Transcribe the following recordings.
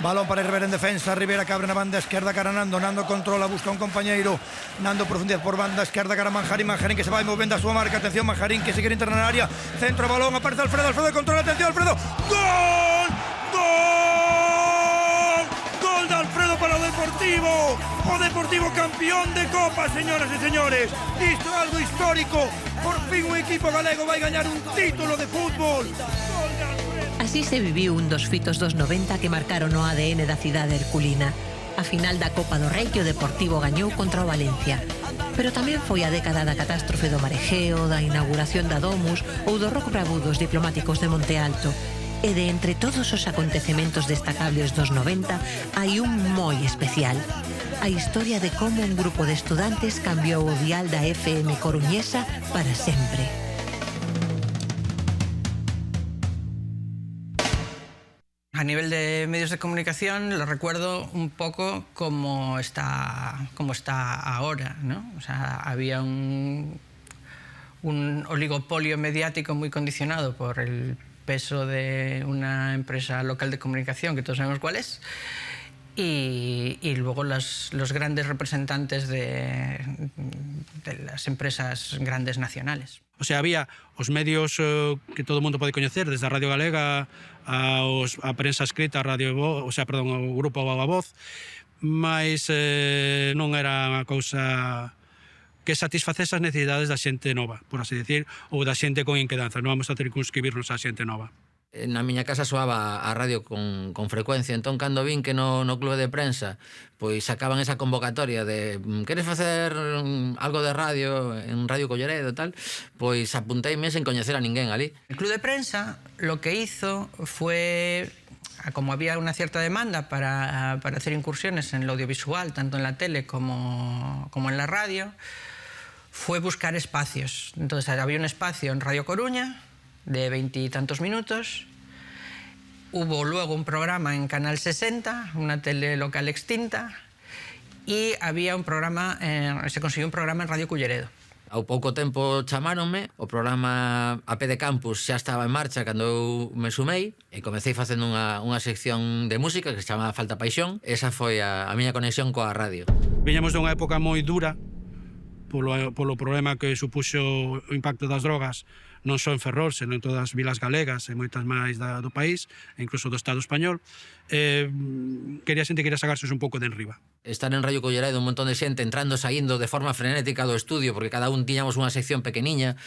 Balón para Rivera en defensa, Rivera que abre na banda esquerda cara a Nando, Nando controla, busca un compañeiro, Nando profundidade por banda esquerda cara a Manjarín, Manjarín que se vai movendo a súa marca, atención Manjarín que sigue entrar na área, centro balón, aparece Alfredo, Alfredo controla, atención Alfredo, gol, gol, gol de Alfredo para o Deportivo campeón de Copa, señoras e señores, isto é algo histórico, por fin un equipo galego vai gañar un título de fútbol, gol de Alfredo. Así se viviu un dos fitos dos 90 que marcaron o ADN da cidade herculina. A final da Copa do Rei que o Deportivo gañou contra o Valencia. Pero tamén foi a década da catástrofe do Marejeo, da inauguración da Domus ou do Rock Bravú dos diplomáticos de Monte Alto. E de entre todos os acontecementos destacables dos 90 hai un moi especial. A historia de como un grupo de estudantes cambiou o dial da FM coruñesa para sempre. A nivel de medios de comunicación lo recuerdo un poco como está ahora, ¿no? O sea, había un oligopolio mediático muy condicionado por el peso de una empresa local de comunicación, que todos sabemos cuál es, y luego los grandes representantes de las empresas grandes nacionales. O sea, había os medios que todo o mundo pode coñecer, desde a Radio Galega a prensa escrita, o grupo A Voz, mas non era unha cousa que satisfacese as necesidades da xente nova, por así decir, ou da xente con inquedanza. Non vamos a circunscribirnos á xente nova. Na miña casa soaba a radio con frecuencia, entón cando vin que no clube de prensa pois sacaban esa convocatoria de queres facer algo de radio en Radio Colleredo e tal, pois apunteime sen coñecer a ninguén ali. El club de prensa lo que hizo fue, como había una cierta demanda para hacer incursiones en lo audiovisual, tanto en la tele como en la radio, fue buscar espacios. Entonces había un espacio en Radio Coruña de 20 y tantos minutos. Hubo luego un programa en Canal 60, una tele local extinta, y había un programa, se consiguió un programa en Radio Culleredo. Ao pouco tempo chamáronme, o programa AP de Campus xa estaba en marcha cando eu me sumei e comecei facendo unha sección de música que se chama Falta Paixón. Esa foi a miña conexión coa radio. Viñamos dunha época moi dura polo problema que supuxo o impacto das drogas non só en Ferrol, senón en todas as vilas galegas e moitas máis do país, e incluso do Estado español. Quería sacarse un pouco de enriba. Estar en Radio Colleredo, un montón de xente entrando, saindo de forma frenética do estudio, porque cada un tiñamos unha sección pequeniña,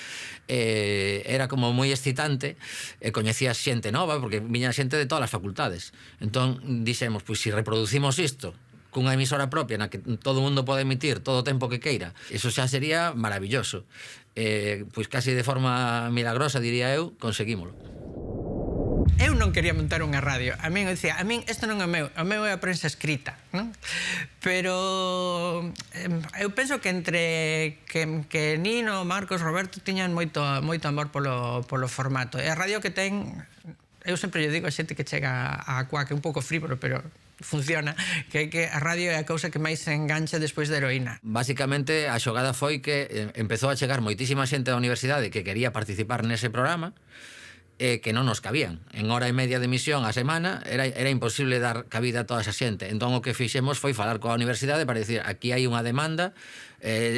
era como moi excitante, e coñecías xente nova, porque viña xente de todas as facultades. Entón, dixemos, pois se reproducimos isto cunha emisora propia na que todo o mundo pode emitir todo o tempo que queira, eso xa sería maravilloso. Pois casi de forma milagrosa, diría eu, conseguímolo. Eu non quería montar unha radio. A min dicía, isto non é meu, o meu é a prensa escrita, non? Pero eu penso que entre que Nino, Marcos, Roberto tiñan moito amor polo formato. E a radio que ten, eu sempre lle digo a xente que chega a Cuac, un pouco frívolo, pero funciona, que a radio é a cousa que máis se engancha despois da heroína. Basicamente, a xogada foi que empezou a chegar moitísima xente da universidade que quería participar nese programa, que non nos cabían. En hora e media de emisión a semana era imposible dar cabida a toda esa xente. Entón o que fixemos foi falar coa universidade para dicir, aquí hai unha demanda,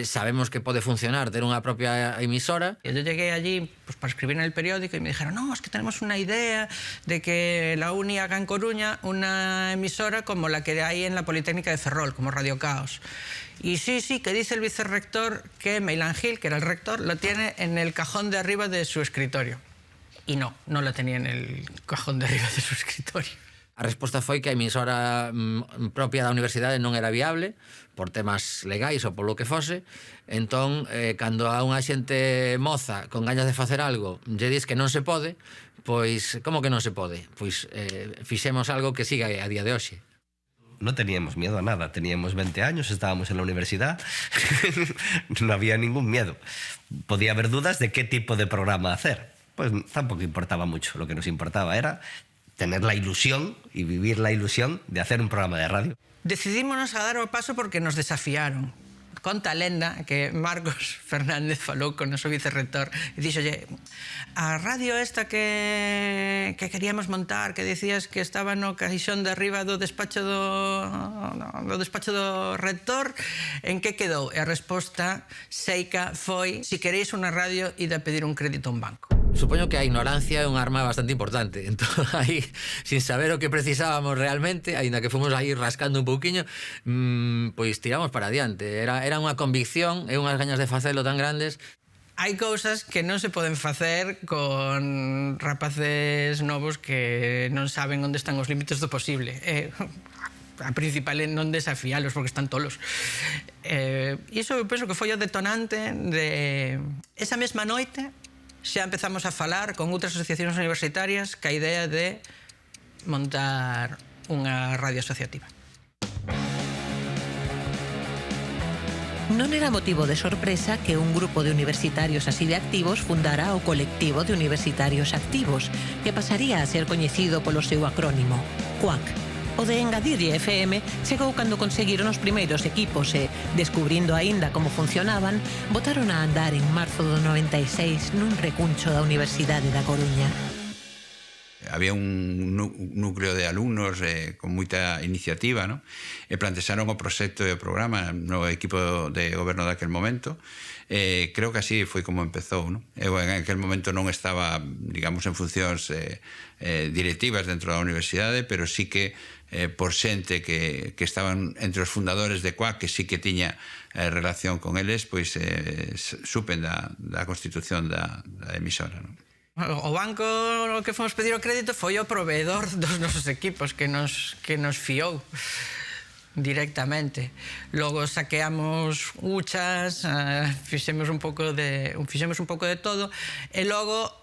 sabemos que pode funcionar ter unha propia emisora. Yo llegué allí pues, para escribir en el periódico y me dijeron, no, es que tenemos una idea de que la Uni haga en Coruña una emisora como la que hay en la Politécnica de Ferrol, como Radio Caos. Y sí, que dice el vicerrector que Meilán Gil, que era el rector, lo tiene en el cajón de arriba de su escritorio. Y no la tenía en el cajón de arriba de su escritorio. A resposta foi que a emisora propia da universidade non era viable por temas legais ou polo que fose. Entón, cando a unha xente moza con gañas de facer algo lle dis que non se pode, pois, como que non se pode? Pois fixemos algo que siga a día de hoxe. No teníamos miedo a nada, teníamos 20 años, estábamos en la universidad, no había ningún miedo. Podía haber dudas de qué tipo de programa hacer. Pues tampoco importaba mucho, lo que nos importaba era tener la ilusión y vivir la ilusión de hacer un programa de radio. Decidímonos a dar o paso porque nos desafiaron. conta a lenda que Marcos Fernández falou con o noso vicerrector e dixolle, a radio esta que queríamos montar, que decías que estaba no caixón de arriba do despacho do rector, en que quedou? E a resposta seica foi, si queréis unha radio, ide a pedir un crédito a un banco. Supoño que a ignorancia é un arma bastante importante. Entón, aí, sin saber o que precisábamos realmente, aínda que fomos aí rascando un pouquiño, pois tiramos para adiante. Era unha convicción e unhas gañas de facelo tan grandes. Hai cousas que non se poden facer con rapaces novos que non saben onde están os límites do posible. A principal é non desafialos porque están tolos. E iso eu penso que foi o detonante de esa mesma noite. Xa empezamos a falar con outras asociacións universitarias ca idea de montar unha radio asociativa. Non era motivo de sorpresa que un grupo de universitarios así de activos fundara o Colectivo de Universitarios Activos, que pasaría a ser coñecido polo seu acrónimo, CUAC. O de engadirlle FM chegou cando conseguiron os primeiros equipos e, descubrindo aínda como funcionaban, botaron a andar en marzo do 96 nun recuncho da Universidade da Coruña. Había un núcleo de alumnos con moita iniciativa, ¿no? E plantearon o proxecto e o programa no equipo de goberno daquel momento. Creo que así foi como empezou, ¿no? Eu en aquel momento non estaba, digamos, en funcións directivas dentro da universidade, pero sí que por xente que estaban entre os fundadores de CUAC, que sí que tiña relación con eles, pois supen da constitución da emisora, ¿no? O banco no que fomos pedir o crédito foi o proveedor dos nosos equipos que nos fiou directamente. Logo saqueamos huchas, fixemos un pouco de todo e logo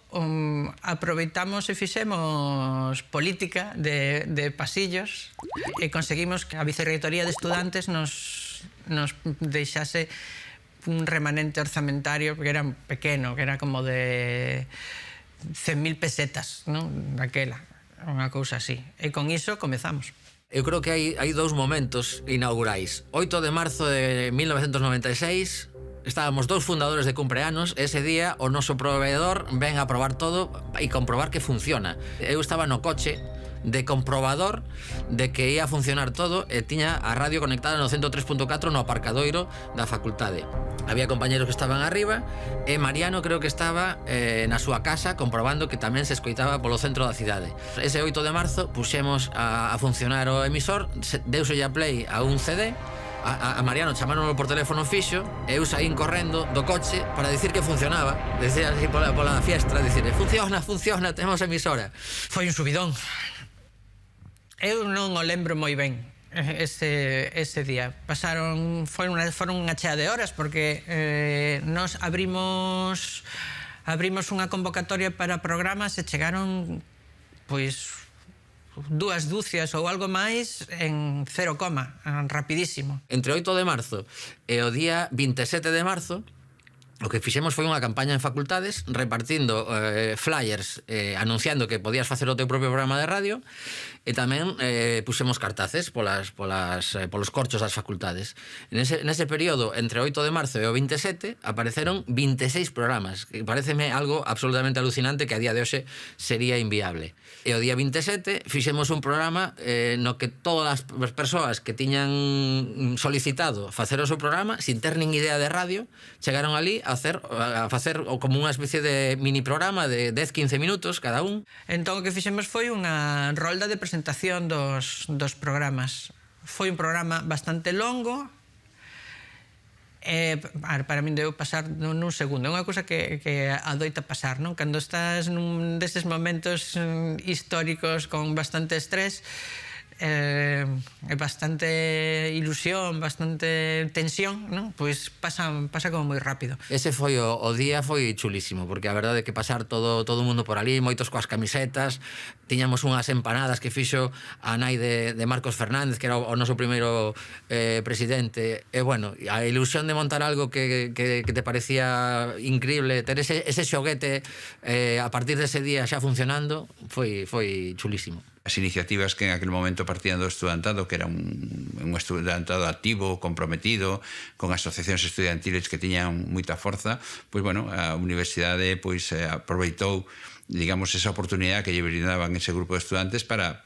aproveitamos e fixemos política de pasillos e conseguimos que a Vicerrectoría de Estudantes nos deixase un remanente orzamentario que era pequeno, que era como de 100.000 pesetas, non? Daquela, unha cousa así. E con iso comezamos. Eu creo que hai dous momentos inaugurais. 8 de marzo de 1996, estábamos dous fundadores de cumpleanos, ese día o noso proveedor ven a probar todo e comprobar que funciona. Eu estaba no coche de comprobador de que ia funcionar todo e tiña a radio conectada no 103.4 no aparcadoiro da facultade. Había compañeros que estaban arriba e Mariano creo que estaba na súa casa comprobando que tamén se escoitaba polo centro da cidade. Ese 8 de marzo puxemos a funcionar o emisor, deuse a play a un CD, a Mariano chamaronlo por teléfono fixo e eu saín correndo do coche para dicir que funcionaba, decía así pola fiestra, dicir, funciona, temos emisora. Foi un subidón. Eu non o lembro moi ben ese día. Foron unha chea de horas porque nos abrimos unha convocatoria para programas e chegaron pois 2 dúcias ou algo máis en 0, rapidísimo. Entre 8 de marzo e o día 27 de marzo o que fixemos foi unha campaña en facultades repartindo flyers anunciando que podías facer o teu propio programa de radio e tamén pusemos cartaces polos corchos das facultades. Nese período, entre 8 de marzo e o 27, apareceron 26 programas, que pareceme algo absolutamente alucinante que a día de hoxe sería inviable. E o día 27 fixemos un programa no que todas as persoas que tiñan solicitado facer o seu programa, sin ter nin idea de radio, chegaron ali a facer como unha especie de mini programa de 10-15 minutos cada un. Entón o que fixemos foi unha rolda de presentación dos programas. Foi un programa bastante longo para min deu pasar nun segundo. É unha cousa que adoita pasar, non? Cando estás nun destes momentos históricos con bastante estrés, bastante ilusión, bastante tensión, non? Pois pasa como moi rápido. Ese foi o día, foi chulísimo, porque a verdade é que pasar todo o mundo por ali, moitos coas camisetas, tiñamos unhas empanadas que fixo a nai de Marcos Fernández, que era o noso primeiro presidente, e bueno, a ilusión de montar algo que te parecía increíble, ter ese xoguete a partir dese día xa funcionando, foi chulísimo. As iniciativas que en aquel momento partían do estudantado, que era un estudantado activo, comprometido, con asociacións estudiantiles que tiñan moita forza, pois, bueno, a universidade pois, aproveitou, digamos, esa oportunidade que lle brindaban ese grupo de estudantes para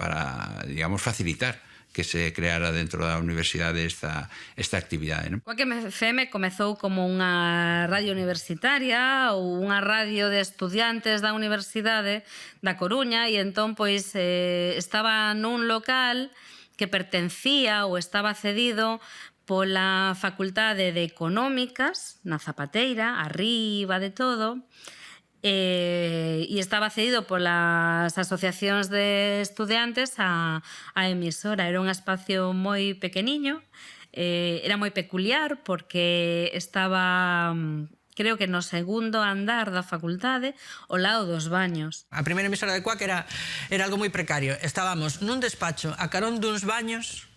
digamos, facilitar que se creara dentro da universidade esta actividade, non? Coac FM comezou como unha radio universitaria ou unha radio de estudiantes da Universidade da Coruña e entón pois estaba nun local que pertencía ou estaba cedido pola Facultade de Económicas na Zapateira, arriba de todo, e estaba cedido polas asociacións de estudiantes a emisora. Era un espacio moi pequeniño, era moi peculiar porque estaba, creo que no segundo andar da facultade, ao lado dos baños. A primeira emisora de Cuac era algo moi precario. Estábamos nun despacho a carón duns baños.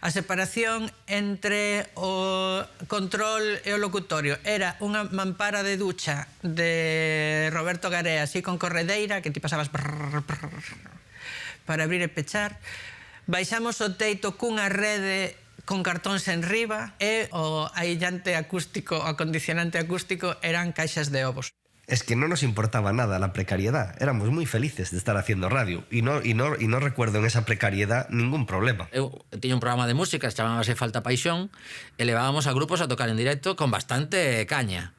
A separación entre o control e o locutorio era unha mampara de ducha de Roberto Garea, así con corredeira, que ti pasabas para abrir e pechar. Baixamos o teito cunha rede con cartóns en riba e o aillante acústico, o acondicionante acústico eran caixas de ovos. Es que no nos importaba nada la precariedad. Éramos muy felices de estar haciendo radio y no recuerdo en esa precariedad ningún problema. Eu tiña un programa de música, chamábase Falta Paixón, e levábamos a grupos a tocar en directo con bastante caña.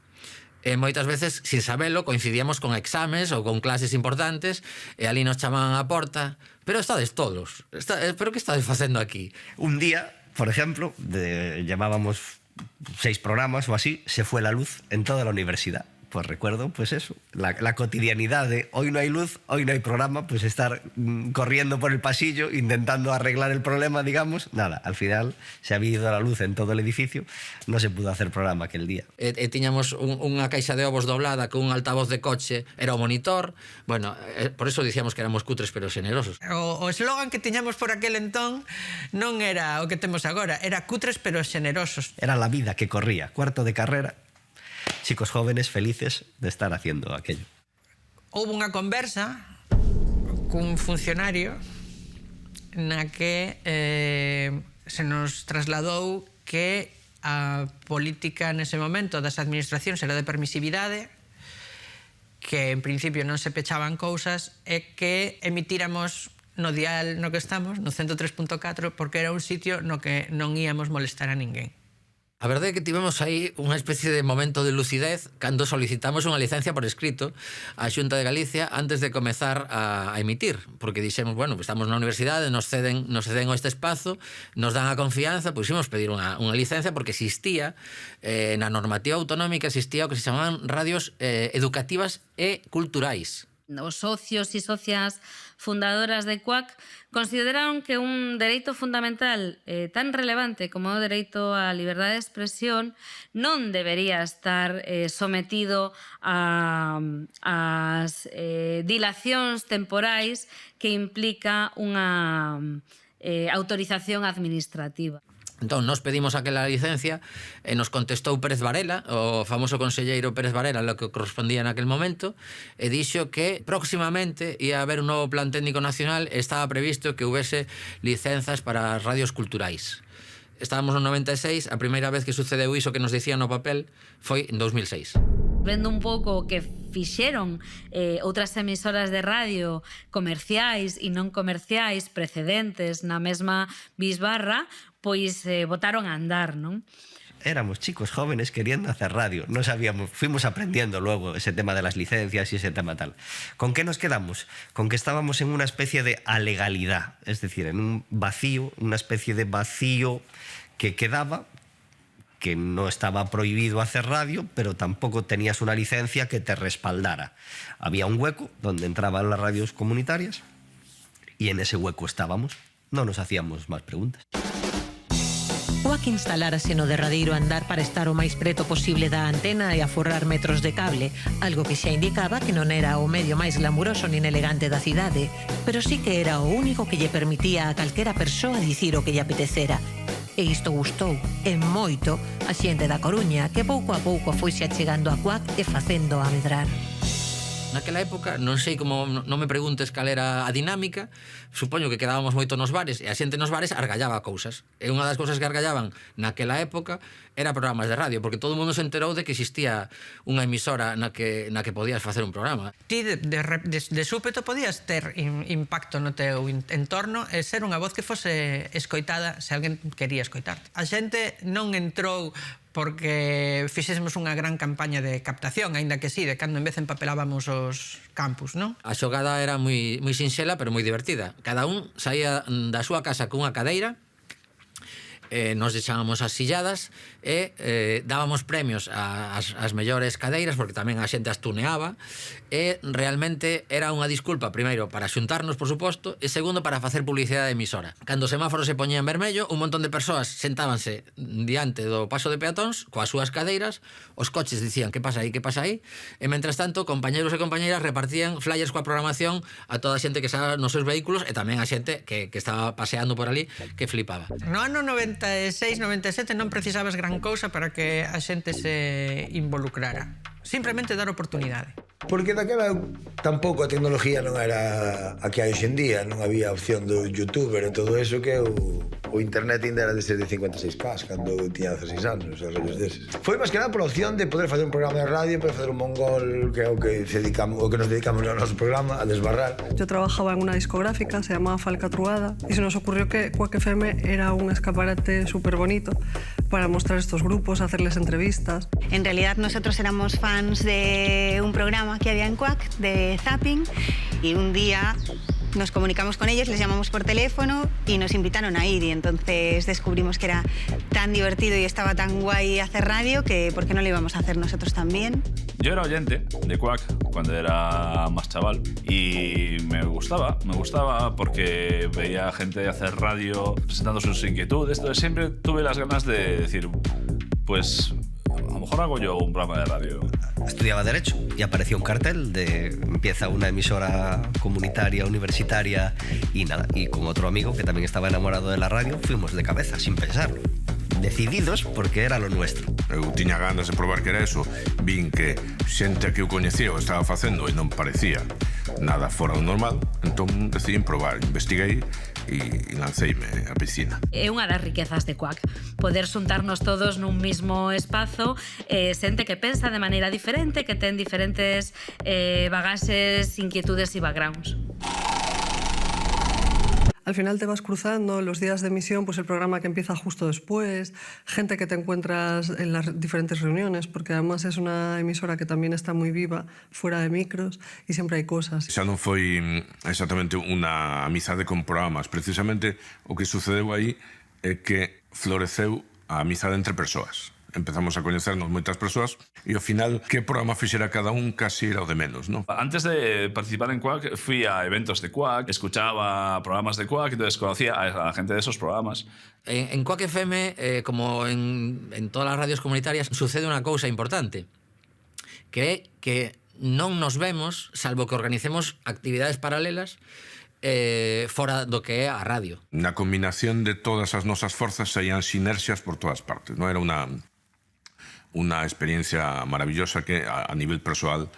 E moitas veces, sin sabelo, coincidíamos con exames ou con clases importantes e ali nos chamaban á porta. Pero estades todos. Pero que estades facendo aquí? Un día, por ejemplo, llevábamos 6 programas o así, se fue la luz en toda la universidad. Pues recuerdo, pues eso, la cotidianidad de hoy no hay luz, hoy no hay programa, pues estar corriendo por el pasillo intentando arreglar el problema, digamos. Nada, al final se había ido la luz en todo el edificio, no se pudo hacer programa aquel día. Tiñamos unha caixa de ovos doblada con un altavoz de coche, era o monitor. Bueno, por eso dicíamos que éramos cutres pero xenerosos. O eslogan que tiñamos por aquel entón non era o que temos agora, era cutres pero xenerosos. Era la vida que corría, cuarto de carrera. Chicos jóvenes felices de estar haciendo aquello. Houve unha conversa cun funcionario na que se nos trasladou que a política nese momento das administracións era de permisividade, que en principio non se pechaban cousas e que emitíramos no dial no que estamos, no 103.4, porque era un sitio no que non íamos molestar a ninguén. A verdade é que tivemos aí unha especie de momento de lucidez cando solicitamos unha licencia por escrito á Xunta de Galicia antes de comezar a emitir, porque dixemos, bueno, pues estamos na universidade, nos ceden este espazo, nos dan a confianza, pois imos pedir unha licencia porque existía, na normativa autonómica existía o que se chamaban radios educativas e culturais. Os socios e socias fundadoras de Cuac consideraron que un dereito fundamental tan relevante como o dereito á liberdade de expresión non debería estar sometido ás dilacións temporais que implica unha autorización administrativa. Entón, nos pedimos aquela licencia e nos contestou Pérez Varela, o famoso conselleiro Pérez Varela, lo que correspondía naquel momento, e dixo que próximamente ia haber un novo plan técnico nacional e estaba previsto que houvese licenzas para as radios culturais. Estábamos no 96, a primeira vez que sucedeu iso que nos dicían no papel foi en 2006. Vendo un pouco o que fixeron outras emisoras de radio comerciais e non comerciais precedentes na mesma bisbarra, pois botaron a andar, non? Éramos chicos jóvenes queriendo hacer radio. No sabíamos, fuimos aprendiendo luego ese tema de las licencias y ese tema tal. ¿Con qué nos quedamos? Con que estábamos en una especie de alegalidad, es decir, en un vacío, una especie de vacío que quedaba, que no estaba prohibido hacer radio, pero tampoco tenías una licencia que te respaldara. Había un hueco donde entraban las radios comunitarias y en ese hueco estábamos. No nos hacíamos más preguntas. Cuac instalárase no derradeiro andar para estar o máis preto posible da antena e aforrar metros de cable, algo que xa indicaba que non era o medio máis glamuroso nin elegante da cidade, pero sí que era o único que lle permitía a calquera persoa dicir o que lle apetecera. E isto gustou, e moito, a xente da Coruña, que pouco a pouco foise achegando a Cuac e facendo a medrar. Naquela época, non sei como, non me preguntes cal era a dinámica, supoño que quedábamos moito nos bares e a xente nos bares argallaba cousas. E unha das cousas que argallaban naquela época era programas de radio, porque todo o mundo se enterou de que existía unha emisora na que podías facer un programa. Ti de súpeto podías ter impacto no teu entorno e ser unha voz que fose escoitada se alguén quería escoitarte. A xente non entrou porque fixésemos unha gran campaña de captación, aínda que sí, de cando en vez empapelábamos os campus, non? A xogada era moi sinxela, pero moi divertida. Cada un saía da súa casa cunha cadeira, nos deixábamos as silladas e dábamos premios ás mellores cadeiras, porque tamén a xente as tuneaba, e realmente era unha disculpa, primeiro, para xuntarnos, por suposto, e segundo, para facer publicidade de emisora. Cando o semáforo se poñía en vermello, un montón de persoas sentábanse diante do paso de peatóns, coas súas cadeiras, os coches dicían que pasa aí, e mentres tanto, compañeros e compañeiras repartían flyers coa programación a toda a xente que estaba nos seus vehículos e tamén a xente que estaba paseando por ali, que flipaba. No ano 96, 97 non precisabas gran cousa para que a xente se involucrara. Simplemente dar oportunidade. Porque daquela tampouco a tecnología non era a que hai hoxe en día, non había opción do youtuber e todo eso, que o internet ainda era desde 56K cando tiña 16 anos, os rollos deses. Foi máis que nada pola opción de poder facer un programa de radio, poder facer un mongol, que é o que nos dedicamos no noso programa, a desbarrar. Yo trabajaba en una discográfica, se llamaba Falcatruada, y se nos ocurrió que Quack FM era un escaparate súper bonito para mostrar estos grupos, hacerles entrevistas. En realidad nosotros éramos fans de un programa que había en Quack, de Zapping, y un día nos comunicamos con ellos, les llamamos por teléfono y nos invitaron a ir, y entonces descubrimos que era tan divertido y estaba tan guay hacer radio que ¿por qué no lo íbamos a hacer nosotros también? Yo era oyente de Quack cuando era más chaval y me gustaba porque veía gente hacer radio presentando sus inquietudes, entonces siempre tuve las ganas de decir, pues a lo mejor hago yo un programa de radio. Estudiaba Derecho y apareció un cartel de empieza una emisora comunitaria, universitaria y nada, y con otro amigo que también estaba enamorado de la radio fuimos de cabeza, sin pensarlo, decididos porque era lo nuestro. Eu tiña ganas de probar que era eso, vin que xente que eu coñecía o estaba facendo e non parecía nada fora do normal, entón decidí probar, investiguei e lanceime a piscina. É unha das riquezas de Quack, poder xuntarnos todos nun mismo espazo, xente que pensa de maneira diferente, que ten diferentes bagaxes, inquietudes e backgrounds. Al final te vas cruzando los días de emisión, pues el programa que empieza justo después, gente que te encuentras en las diferentes reuniones, porque además es una emisora que también está muy viva, fuera de micros, y siempre hay cosas. Xa non foi exactamente unha amizade con programas, precisamente o que sucedeu aí é que floreceu a amizade entre persoas. Empezamos a coñecernos moitas persoas e ao final que programa fixera cada un casi era o de menos, ¿no? Antes de participar en Quack fui a eventos de Quack, escuchaba programas de Quack, entonces conocía a la gente de esos programas. En Quack FM, como en todas las radios comunitarias, sucede unha cousa importante, que é que non nos vemos, salvo que organicemos actividades paralelas fora do que é a radio. Na combinación de todas as nosas forzas saían sinerxias por todas partes, non era unha experiencia maravillosa que a nivel persoal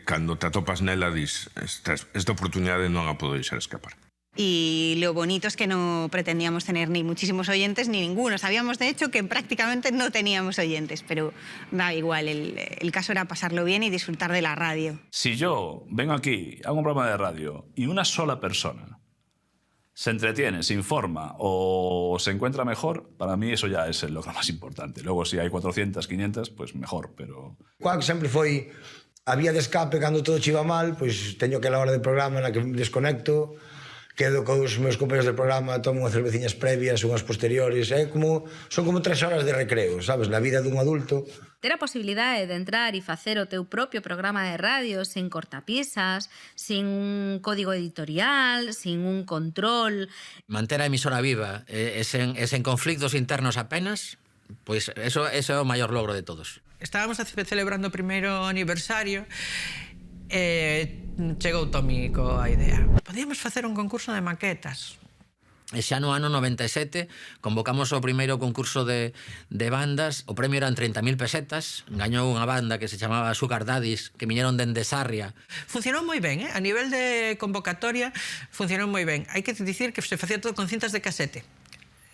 cando te atopas nela dis esta oportunidade non a podo deixar escapar. Y lo bonito es que no pretendíamos tener ni muchísimos oyentes ni ninguno. Sabíamos, de hecho, que prácticamente no teníamos oyentes, pero da igual, el caso era pasarlo bien y disfrutar de la radio. Si yo vengo aquí, hago un programa de radio y una sola persona se entretiene, se informa o se encuentra mejor, para mí eso ya es el logro más importante. Luego, si hay 400, 500, pues mejor, pero... Quack sempre foi a vía de escape cando todo chiva mal, pois teño aquela hora de programa na que me desconecto, quedo cos meus compañeros de programa, tomo unhas cerveciñas previas, unhas posteriores, son como 3 horas de recreo, sabes, na vida dun adulto. Ter a posibilidade de entrar e facer o teu propio programa de radio sin cortapisas, sin un código editorial, sin un control. Manter a emisora viva e sen conflictos internos apenas, pois eso é o maior logro de todos. Estábamos celebrando o primeiro aniversario e chegou Tomi coa idea. Podíamos facer un concurso de maquetas. E xa no ano 97 convocamos o primeiro concurso de bandas, o premio eran 30.000 pesetas, gañou unha banda que se chamaba Sugar Daddies, que viñeron dende Sarria. Funcionou moi ben, a nivel de convocatoria funcionou moi ben. Hai que dicir que se facía todo con cintas de casete.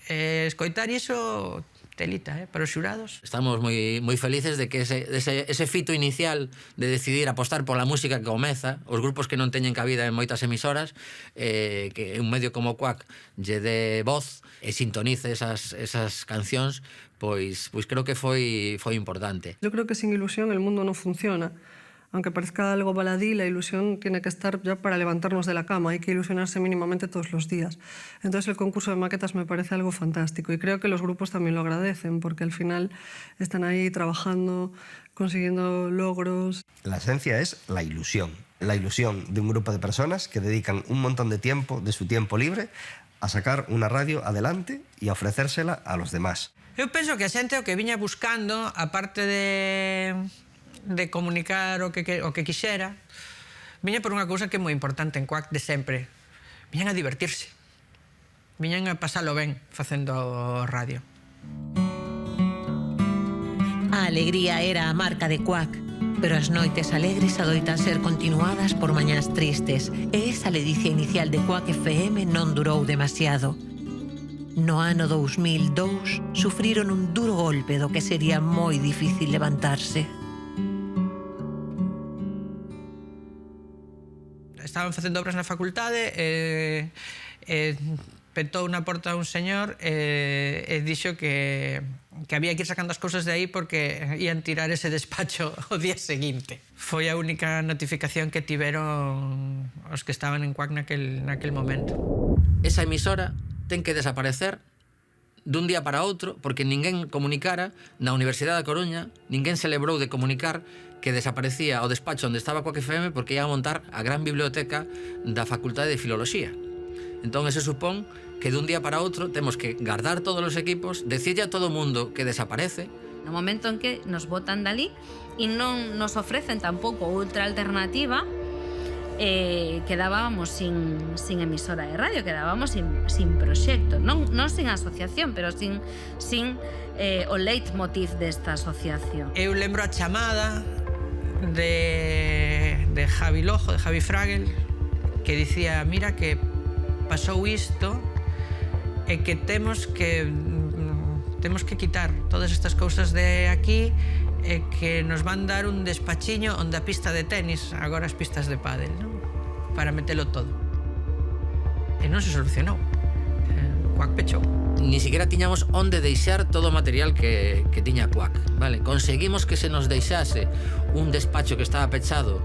Escoitar iso telita, para os xurados. Estamos moi felices de que ese fito inicial de decidir apostar pola música que comeza, os grupos que non teñen cabida en moitas emisoras, que un medio como Quack lle dé voz e sintonice esas cancións, pois creo que foi importante. Yo creo que sin ilusión el mundo no funciona. Aunque parezca algo baladí, la ilusión tiene que estar ya para levantarnos de la cama. Hay que ilusionarse mínimamente todos los días. Entonces el concurso de maquetas me parece algo fantástico y creo que los grupos también lo agradecen porque al final están ahí trabajando, consiguiendo logros. La esencia es la ilusión de un grupo de personas que dedican un montón de tiempo, de su tiempo libre, a sacar una radio adelante y a ofrecérsela a los demás. Eu penso que a xente o que viña buscando, aparte de comunicar o que quixera, viña por unha cousa que é moi importante en Quack de sempre. Viñan a divertirse. Viñan a pasalo ben facendo radio. A alegría era a marca de Quack, pero as noites alegres adoitan ser continuadas por mañás tristes, e esa ledicia inicial de Quack FM non durou demasiado. No ano 2002 sufriron un duro golpe do que sería moi difícil levantarse. Estaban facendo obras na facultade petou na porta un señor e dixo que había que ir sacando as cousas de aí porque ian tirar ese despacho o día seguinte. Foi a única notificación que tiveron os que estaban en Quack naquel momento. Esa emisora ten que desaparecer dun día para outro porque ninguén comunicara na Universidade da Coruña, ninguén se lembrou de comunicar que desaparecía o despacho onde estaba Quack FM porque ia a montar a gran biblioteca da Facultade de Filoloxía. Entón, ese supón que dun día para outro temos que guardar todos os equipos, decirle a todo o mundo que desaparece. No momento en que nos botan dali e non nos ofrecen tampouco outra alternativa, quedábamos sin emisora de radio, quedábamos sin proxecto, non sin asociación, pero sin o leitmotiv desta asociación. Eu lembro a chamada de Javi Lojo, de Javi Fragel, que dicía, mira que pasou isto e que temos que quitar todas estas cousas de aquí e que nos van dar un despachiño onde a pista de tenis, agora as pistas de pádel, non? Para metelo todo. E non se solucionou. Quack pechou. Ni siquiera tiñamos onde deixar todo o material que tiña Quack, vale? Conseguimos que se nos deixase un despacho que estaba pechado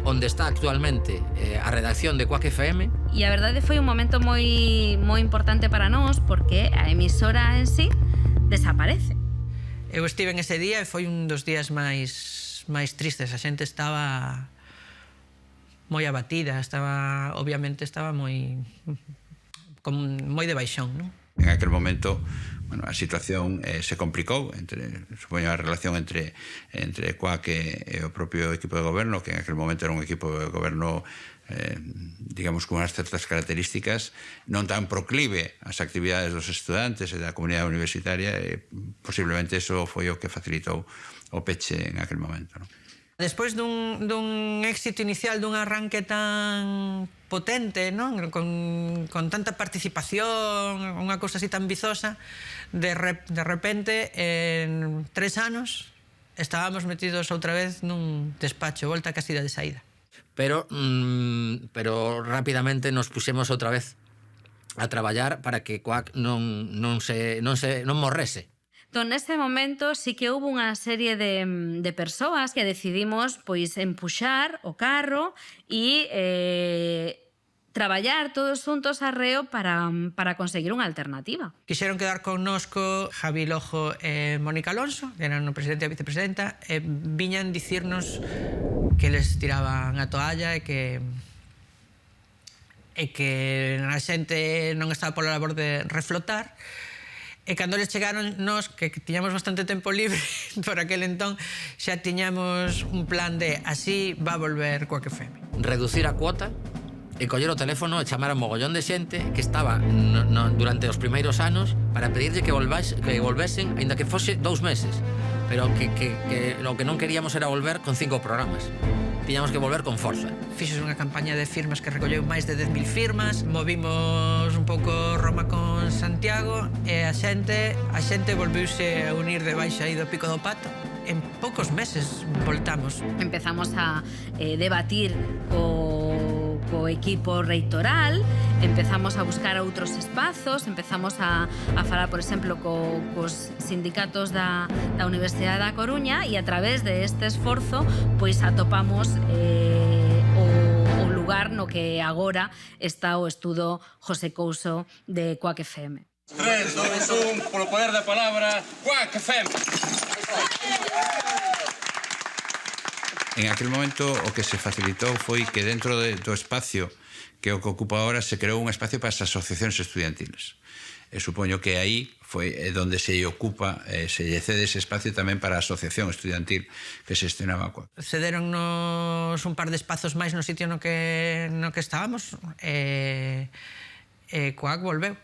onde está actualmente a redacción de Quack FM. E a verdade foi un momento moi importante para nós porque a emisora en sí desaparece. Eu estive en ese día e foi un dos días máis tristes. A xente estaba moi abatida, obviamente estaba moi de baixón, non? En aquel momento, a situación se complicou, supoño a relación entre Quack e o propio equipo de goberno, que en aquel momento era un equipo de goberno digamos con unhas certas características non tan proclive ás actividades dos estudantes e da comunidade universitaria e posiblemente eso foi o que facilitou o peche en aquel momento, non? Despois dun éxito inicial, dun arranque tan potente, non? Con tanta participación, unha cousa así tan vizosa, de repente, en 3 anos, estábamos metidos outra vez nun despacho, volta casi de saída. Pero rapidamente nos puxemos outra vez a traballar para que Quack non morrese. Entón, neste momento sí que houve unha serie de persoas que decidimos pois empuxar o carro e traballar todos xuntos arreo para conseguir unha alternativa. Quixeron quedar connosco Javi Lojo e Mónica Alonso, que eran o presidente e a vicepresidenta, e viñan dicirnos que les tiraban a toalla e que a xente non estaba pola labor de reflotar. E cando les chegaron nós, que tiñamos bastante tempo libre por aquel entón, xa tiñamos un plan de así va a volver Quack FM. Reducir a cuota e coller o teléfono e chamar a mogollón de xente que estaba durante os primeiros anos para pedirlle que volvesen, aínda que fose 2 meses, pero que o que non queríamos era volver con 5 programas. Tiñamos que volver con forza. Fixos unha campaña de firmas que recolleu máis de 10.000 firmas, movimos un pouco Roma con Santiago e a xente volviuse a unir debaixo aí do Pico do Pato. En poucos meses voltamos. Empezamos a debatir co equipo reitoral, empezamos a buscar outros espazos, empezamos a falar, por exemplo, cos sindicatos da Universidade da Coruña, e a través de este esforzo pois atopamos o lugar no que agora está o estudo José Couso de Quack FM. 3, 2, 1, polo poder da palabra, Quack FM. En aquel momento o que se facilitou foi que dentro do espacio que o que ocupa ahora se creou un espacio para as asociacións estudiantiles. E supoño que aí foi donde se ocupa, se lle cede ese espacio tamén para a asociación estudiantil que se gestionaba a Quack. Cederonnos un par de espazos máis no sitio no que estábamos e Quack volveu.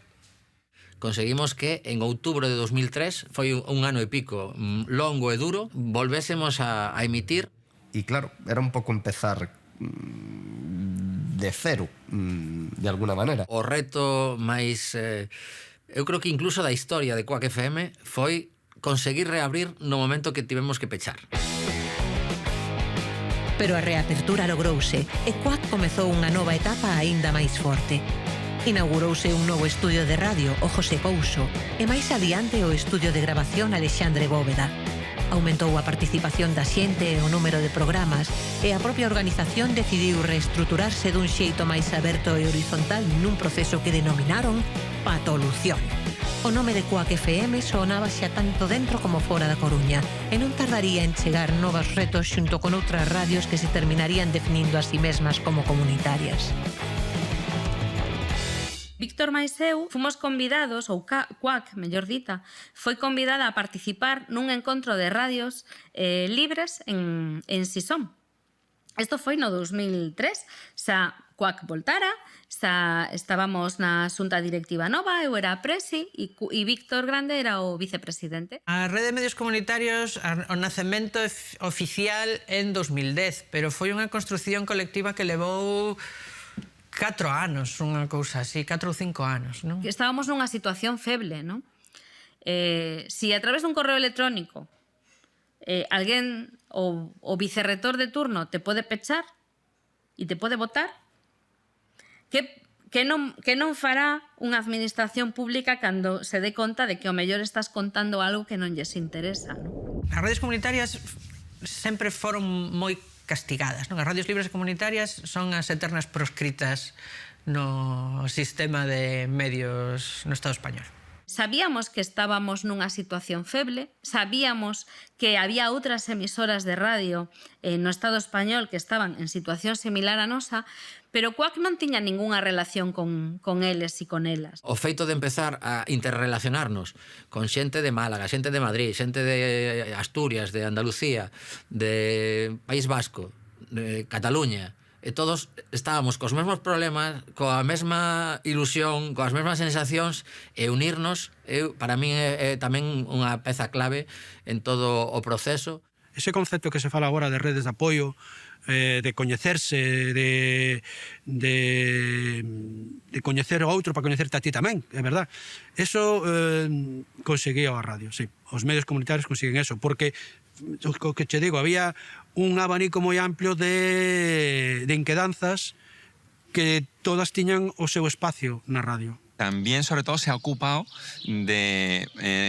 Conseguimos que en outubro de 2003, foi un ano e pico longo e duro, volvésemos a emitir. E claro, era un pouco empezar de cero, de alguna maneira. O reto máis, eu creo que incluso da historia de Quack FM foi conseguir reabrir no momento que tivemos que pechar. Pero a reapertura logrouse e Quack comezou unha nova etapa aínda máis forte. Inaugurouse un novo estudio de radio, o José Couso, e máis adiante o estudio de grabación Alexandre Bóveda. Aumentou a participación da xente e o número de programas, e a propia organización decidiu reestruturarse dun xeito máis aberto e horizontal nun proceso que denominaron Patolución. O nome de Quack FM sonaba xa tanto dentro como fora da Coruña, e non tardaría en chegar novos retos xunto con outras radios que se terminarían definindo a si mesmas como comunitarias. Víctor máis eu fomos convidados, ou Quack, mellor dita, foi convidada a participar nun encontro de radios libres en Sison. Isto foi no 2003, xa Quack voltara, xa estábamos na xunta directiva nova, eu era a presi e Víctor Grande era o vicepresidente. A rede de medios comunitarios, o nacemento oficial en 2010, pero foi unha construción colectiva que levou 4 anos, unha cousa así, 4 ou 5 anos, non? Estábamos nunha situación feble, non? Si a través dun correo electrónico alguén, o vicerrector de turno, te pode pechar e te pode votar, que non fará unha administración pública cando se dé conta de que ao mellor estás contando algo que non lles interesa, non? As redes comunitarias sempre foron moi castigadas, non? As radios libres e comunitarias son as eternas proscritas no sistema de medios no Estado español. Sabíamos que estábamos nunha situación feble, sabíamos que había outras emisoras de radio no Estado español que estaban en situación similar a nosa, pero Quack non tiña ningunha relación con eles e con elas. O feito de empezar a interrelacionarnos con xente de Málaga, xente de Madrid, xente de Asturias, de Andalucía, de País Vasco, de Cataluña, e todos estábamos cos mesmos problemas, coa mesma ilusión, coas mesmas sensacións, e unirnos, para min é tamén unha peza clave en todo o proceso. Ese concepto que se fala agora de redes de apoio, de coñecerse, de coñecer o outro para coñecerte a ti tamén, é verdad. Eso conseguía a radio, sí. Os medios comunitarios consiguen eso, porque, o que che digo, había un abanico moi amplio de inquedanzas que todas tiñan o seu espacio na radio. También, sobre todo, se ha ocupado de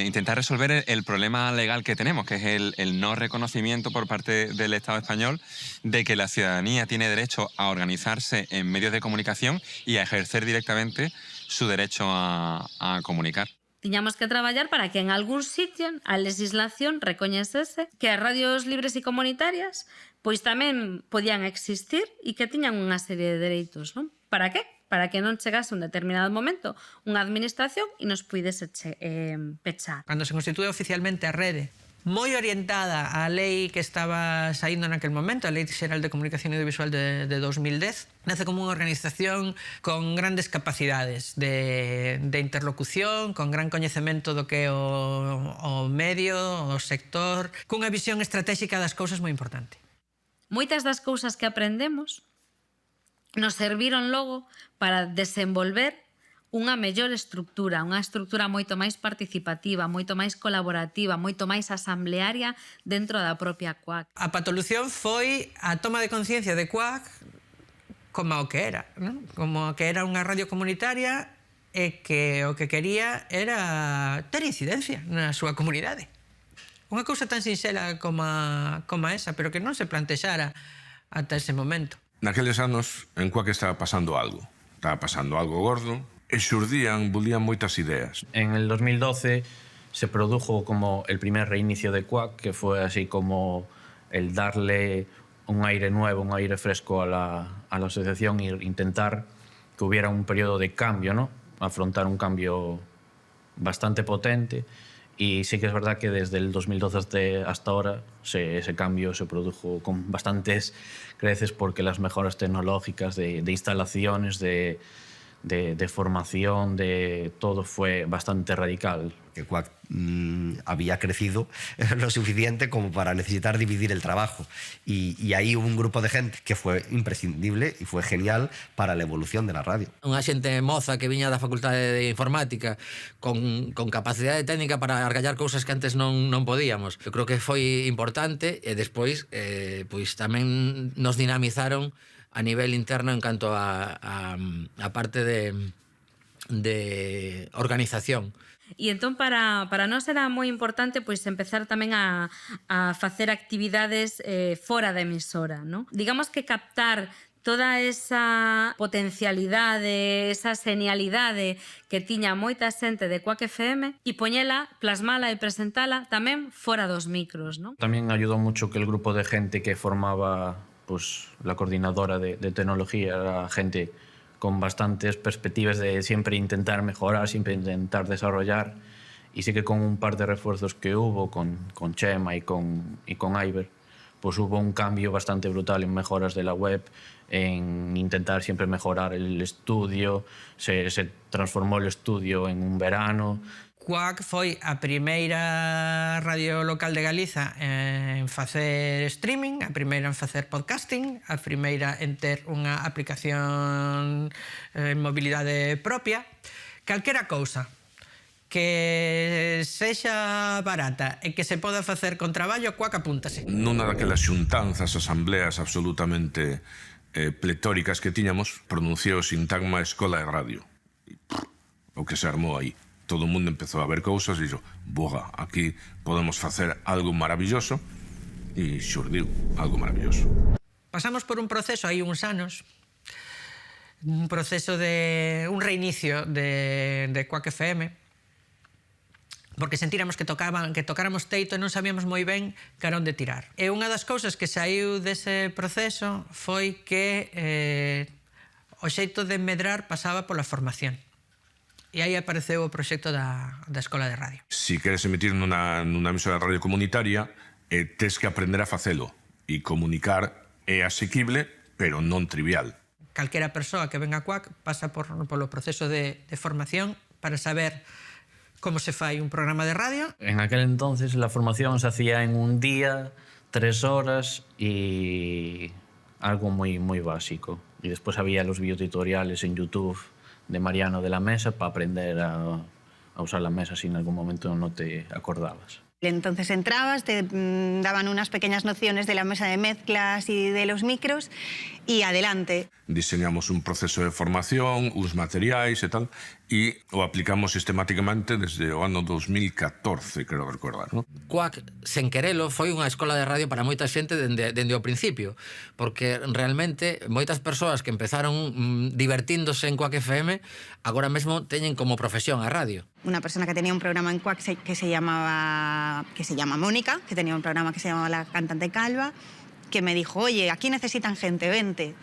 intentar resolver el problema legal que tenemos, que es el no reconocimiento por parte del Estado español de que la ciudadanía tiene derecho a organizarse en medios de comunicación y a ejercer directamente su derecho a comunicar. Tiñamos que traballar para que en algún sitio a legislación recoñecese que as radios libres e comunitarias pois tamén podían existir e que tiñan unha serie de dereitos, non? Para que? Para que non chegase un determinado momento unha administración e nos puidese pechar. Cando se constitúe oficialmente a rede moi orientada á lei que estaba saindo naquel momento, a Lei Xeral de Comunicación Audiovisual de 2010. Nace como unha organización con grandes capacidades de interlocución, con gran coñecemento do que é o medio, o sector, cunha visión estratégica das cousas moi importante. Moitas das cousas que aprendemos nos serviron logo para desenvolver unha mellor estructura, unha estructura moito máis participativa, moito máis colaborativa, moito máis asamblearia dentro da propia CUAC. A patolución foi a toma de conciencia de CUAC como o que era, non? Como que era unha radio comunitaria e que o que quería era ter incidencia na súa comunidade. Unha cousa tan sinxela como esa, pero que non se plantexara ata ese momento. Naqueles anos, en CUAC estaba pasando algo. Estaba pasando algo gordo e xurdían, bulían moitas ideas. En el 2012 se produjo como el primer reinicio de CUAC, que fue así como el darle un aire nuevo, un aire fresco a la asociación e intentar que hubiera un periodo de cambio, ¿no? Afrontar un cambio bastante potente. Y sí que es verdad que desde el 2012 hasta ahora ese cambio se produjo con bastantes creces porque las mejoras tecnológicas de instalaciones, de formación, de todo fue bastante radical. Que CUAC había crecido lo suficiente como para necesitar dividir el trabajo. Y ahí hubo un grupo de gente que fue imprescindible y fue genial para la evolución de la radio. Unha xente moza que viña da Facultade de Informática con capacidade técnica para argallar cousas que antes non podíamos. Eu creo que foi importante e despois pois tamén nos dinamizaron a nivel interno en canto a parte de organización. E entón para nós era moi importante pois empezar tamén a facer actividades fora da emisora, ¿no? Digamos que captar toda esa potencialidade, esa genialidade que tiña moita xente de CUAC FM e poñela, plasmala e presentala tamén fora dos micros, ¿no? También ayudó mucho que el grupo de gente que formaba pues la coordinadora de tecnología era gente con bastantes perspectivas de siempre intentar mejorar, siempre intentar desarrollar. Y sí que con un par de refuerzos que hubo con Chema y con Iber, pues hubo un cambio bastante brutal en mejoras de la web, en intentar siempre mejorar el estudio. Se transformó el estudio en un verano. CUAC foi a primeira radio local de Galiza en facer streaming, a primeira en facer podcasting, a primeira en ter unha aplicación en mobilidade propia. Calquera cousa que sexa barata e que se poda facer con traballo, CUAC apúntase. Nunha daquelas xuntanzas, asambleas absolutamente pletóricas que tiñamos, pronunciou o sintagma Escola de Radio. O que se armou aí. Todo o mundo empezou a ver cousas e dixo, boga, aquí podemos facer algo maravilloso, e xurdiu algo maravilloso. Pasamos por un proceso aí uns anos, un proceso de un reinicio de CUAC FM, porque sentíramos que tocáramos teito e non sabíamos moi ben cara onde tirar. E unha das cousas que saiu dese proceso foi que o xeito de medrar pasaba pola formación. E aí apareceu o proxecto da Escola de Radio. Si queres emitir nunha emisora de radio comunitaria, tes que aprender a facelo. E comunicar é asequible, pero non trivial. Calquera persoa que venga a CUAC pasa polo proceso de formación para saber como se fai un programa de radio. En aquel entonces la formación se hacía en un día, 3 horas y algo muy básico. Y después había los videotutoriales en YouTube de Mariano de la Mesa para aprender a usar la mesa si en algún momento no te acordabas. Entonces entrabas, te daban unas pequeñas nociones de la mesa de mezclas y de los micros y adelante. Diseñamos un proceso de formación, uns materiais e tal, e o aplicamos sistemáticamente desde o ano 2014, creo recordar, non? CUAC, sen querelo, foi unha escola de radio para moita xente dende o principio, porque realmente moitas persoas que empezaron divertíndose en CUAC FM agora mesmo teñen como profesión a radio. Una persona que tenía un programa en CUAC que se llama Mónica, que tenía un programa que se llamaba La Cantante Calva, que me dijo, oye, aquí necesitan gente, vente.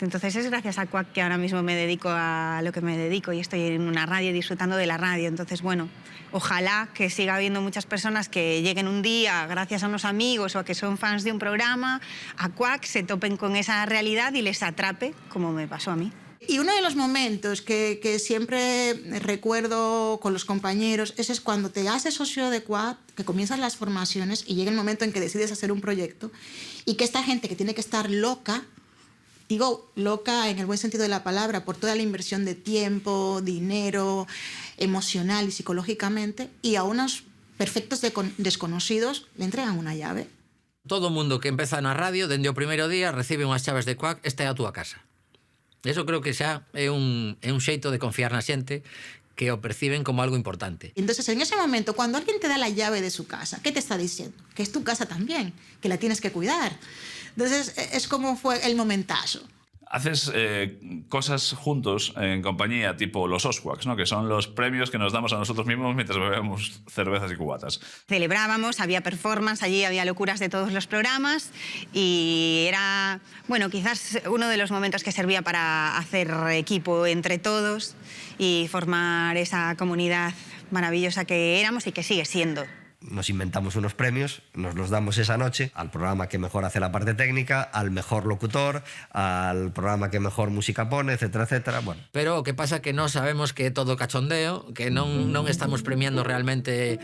Entonces es gracias a Quack que ahora mismo me dedico a lo que me dedico y estoy en una radio disfrutando de la radio. Entonces, bueno, ojalá que siga habiendo muchas personas que lleguen un día, gracias a unos amigos o a que son fans de un programa, a Quack, se topen con esa realidad y les atrape, como me pasó a mí. Y uno de los momentos que siempre recuerdo con los compañeros es cuando te haces socio de Quack, que comienzan las formaciones y llega el momento en que decides hacer un proyecto y que esta gente que tiene que estar loca, digo loca en el buen sentido de la palabra, por toda la inversión de tiempo, dinero, emocional y psicológicamente, y a unos perfectos desconocidos le entregan una llave. Todo mundo que empeza na radio, dende o primeiro día, recibe unhas chaves de Quack, esta é a túa casa. Eso creo que xa é un xeito de confiar na xente que o perciben como algo importante. Entonces, en ese momento, cuando alguien te da la llave de su casa, ¿qué te está diciendo? Que es tu casa también, que la tienes que cuidar. Entonces, es como fue el momentazo. Haces cosas juntos en compañía, tipo los Osquaks, ¿no? Que son los premios que nos damos a nosotros mismos mientras bebemos cervezas y cubatas. Celebrábamos, había performance, allí había locuras de todos los programas y era, bueno, quizás uno de los momentos que servía para hacer equipo entre todos y formar esa comunidad maravillosa que éramos y que sigue siendo. Nos inventamos unos premios, nos los damos esa noche al programa que mejor hace la parte técnica, al mejor locutor, al programa que mejor música pone, etcétera, etcétera. Bueno. Pero o que pasa que non sabemos que é todo cachondeo, que non estamos premiando realmente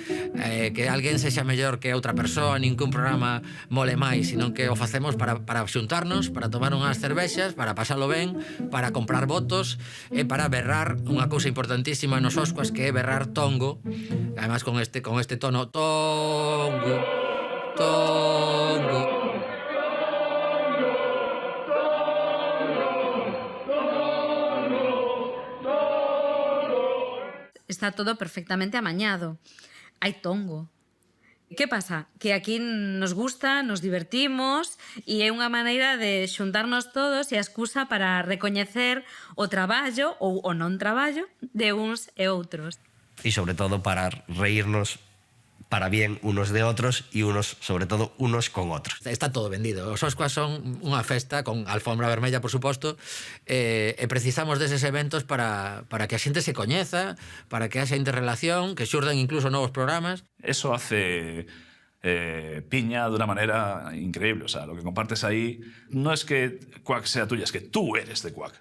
que alguén sexa mellor que outra persoa, nin que un programa mole máis, sino que o facemos para xuntarnos, para tomar unhas cervexas, para pasalo ben, para comprar votos e para berrar unha cousa importantísima nos Osquas, que é berrar tongo, además con este tono tongo. Está todo perfectamente amañado. Hai tongo. Que pasa? Que aquí nos gusta, nos divertimos e é unha maneira de xuntarnos todos e a excusa para recoñecer o traballo ou o non traballo de uns e outros. Y sobre todo para reírnos para bien unos de otros y unos, sobre todo, unos con otros. Está todo vendido. Os Osquas son unha festa con alfombra vermella, por suposto, e precisamos deses eventos para que a xente se coñeza, para que haxa interrelación, que xurdan incluso novos programas. Eso hace piña de una manera increíble. O sea, lo que compartes ahí no es que Quack sea tuya, es que tú eres de Quack.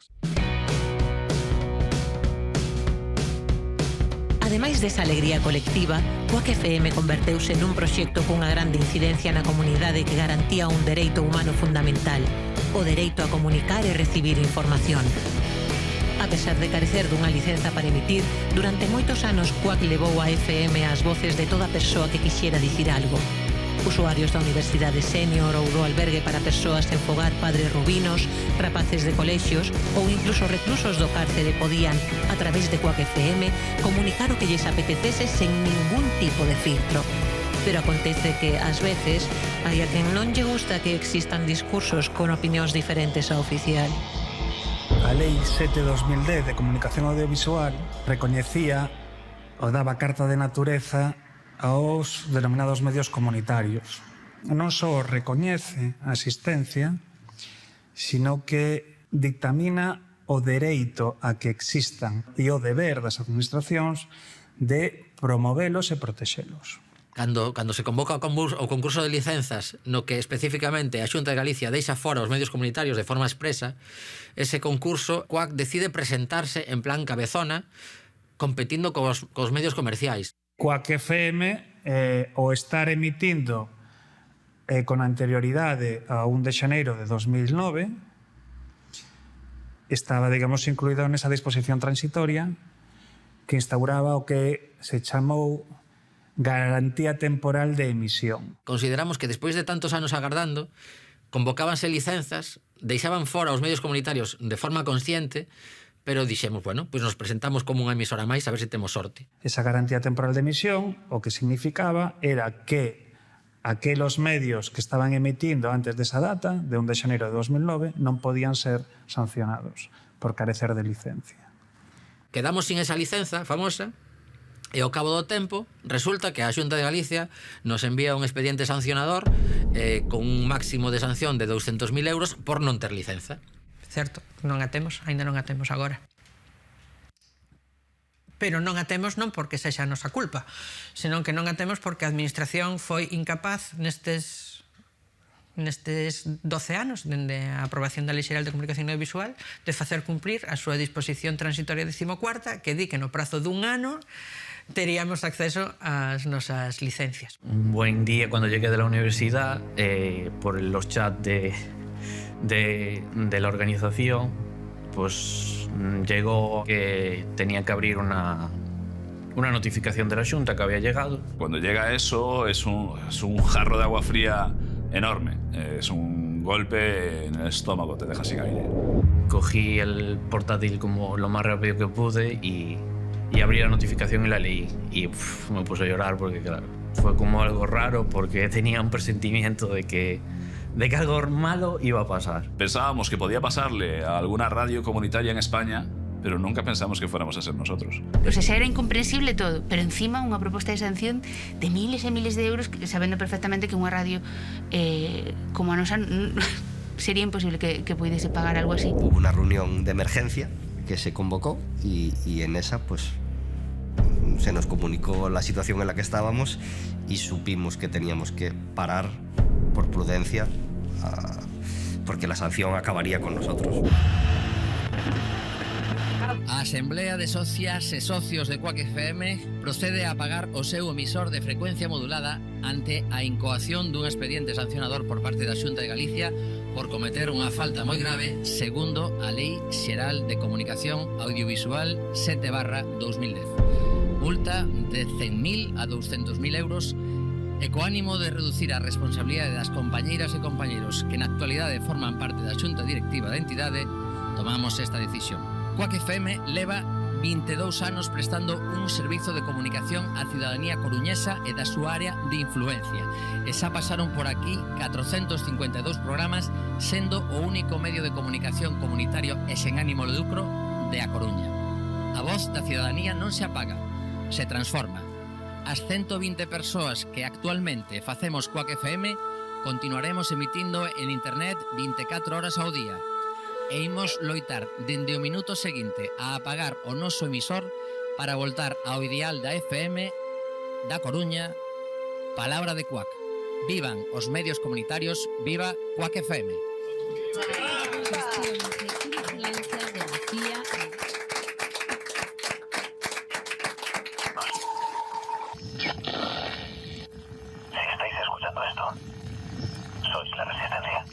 Ademais desa alegría colectiva, Quack FM converteuse nun proxecto cunha grande incidencia na comunidade que garantía un dereito humano fundamental, o dereito a comunicar e recibir información. A pesar de carecer dunha licenza para emitir, durante moitos anos Quack levou a FM ás voces de toda persoa que quixera dicir algo. Usuarios da Universidade Sénior ou do albergue para persoas en fogar Padre Rubinos, rapaces de colexios ou incluso reclusos do cárcere podían, a través de Quack FM, comunicar o que lles apetecese sen ningún tipo de filtro. Pero acontece que, ás veces, hai a quen non lle gusta que existan discursos con opinións diferentes á oficial. A Lei 7/2010 de Comunicación Audiovisual recoñecía ou daba carta de natureza aos denominados medios comunitarios. Non só recoñece a existencia, sino que dictamina o dereito a que existan e o deber das administracións de promovelos e protexelos. Cando se convoca o concurso de licenzas no que especificamente a Xunta de Galicia deixa fora os medios comunitarios de forma expresa, ese concurso, Quack decide presentarse en plan cabezona, competindo cos medios comerciais. Quack FM, o estar emitindo con anterioridade a 1 de xaneiro de 2009, estaba, digamos, incluído nesa disposición transitoria que instauraba o que se chamou garantía temporal de emisión. Consideramos que despois de tantos anos agardando, convocábanse licenzas, deixaban fora os medios comunitarios de forma consciente, pero dixemos, bueno, pois nos presentamos como unha emisora máis a ver se temos sorte. Esa garantía temporal de emisión o que significaba era que aqueles medios que estaban emitindo antes desa data, de 1 de xaneiro de 2009, non podían ser sancionados por carecer de licencia. Quedamos sin esa licenza famosa e ao cabo do tempo resulta que a Xunta de Galicia nos envía un expediente sancionador con un máximo de sanción de 200.000 euros por non ter licenza. certo, non a temos, aínda non a temos agora. Pero non a temos non porque sexa a nosa culpa, senón que non a temos porque a administración foi incapaz nestes 12 anos, dende a aprobación da Lei Xeral de Comunicación Audiovisual, de facer cumprir a súa disposición transitoria 14ª, que di que no prazo dun ano teríamos acceso ás nosas licencias. Un buen día cuando llegué de la universidad, por los chats de la organización, pues llegó que tenía que abrir una notificación de la Xunta que había llegado. Cuando llega eso es un jarro de agua fría enorme. Es un golpe en el estómago, te deja sin aire. Cogí el portátil como lo más rápido que pude y abrí la notificación y la leí. Y me puse a llorar porque, claro, fue como algo raro porque tenía un presentimiento de que algo malo iba a pasar. Pensábamos que podía pasarle a alguna radio comunitaria en España, pero nunca pensamos que fuéramos a ser nosotros. O sea, era incomprensible todo, pero encima unha proposta de sanción de miles e miles de euros, sabendo perfectamente que unha radio como a nosa sería imposible que pudiese pagar algo así. Hubo una reunión de emergencia que se convocó y en esa pues se nos comunicó la situación en la que estábamos y supimos que teníamos que parar por prudencia porque la sanción acabaría con nosotros. A Asamblea de Socias e Socios de Quack FM procede a apagar o seu emisor de frecuencia modulada ante a incoación dun expediente sancionador por parte da Xunta de Galicia por cometer unha falta moi grave segundo a Lei Xeral de Comunicación Audiovisual 7/2010. Multa de 100.000 a 200.000 euros e co ánimo de reducir a responsabilidade das compañeiras e compañeiros que na actualidade forman parte da Xunta Directiva da entidade, tomamos esta decisión. Quack FM leva 22 anos prestando un servizo de comunicación á cidadanía coruñesa e da súa área de influencia. E xa pasaron por aquí 452 programas, sendo o único medio de comunicación comunitario e sen ánimo de lucro de A Coruña. A voz da cidadanía non se apaga, se transforma. As 120 persoas que actualmente facemos Quack FM continuaremos emitindo en internet 24 horas ao día. E imos loitar dende o minuto seguinte a apagar o noso emisor para voltar ao ideal da FM, da Coruña, palabra de Quack. Vivan os medios comunitarios, viva Quack FM. Si estáis escuchando esto, sois la Resistencia.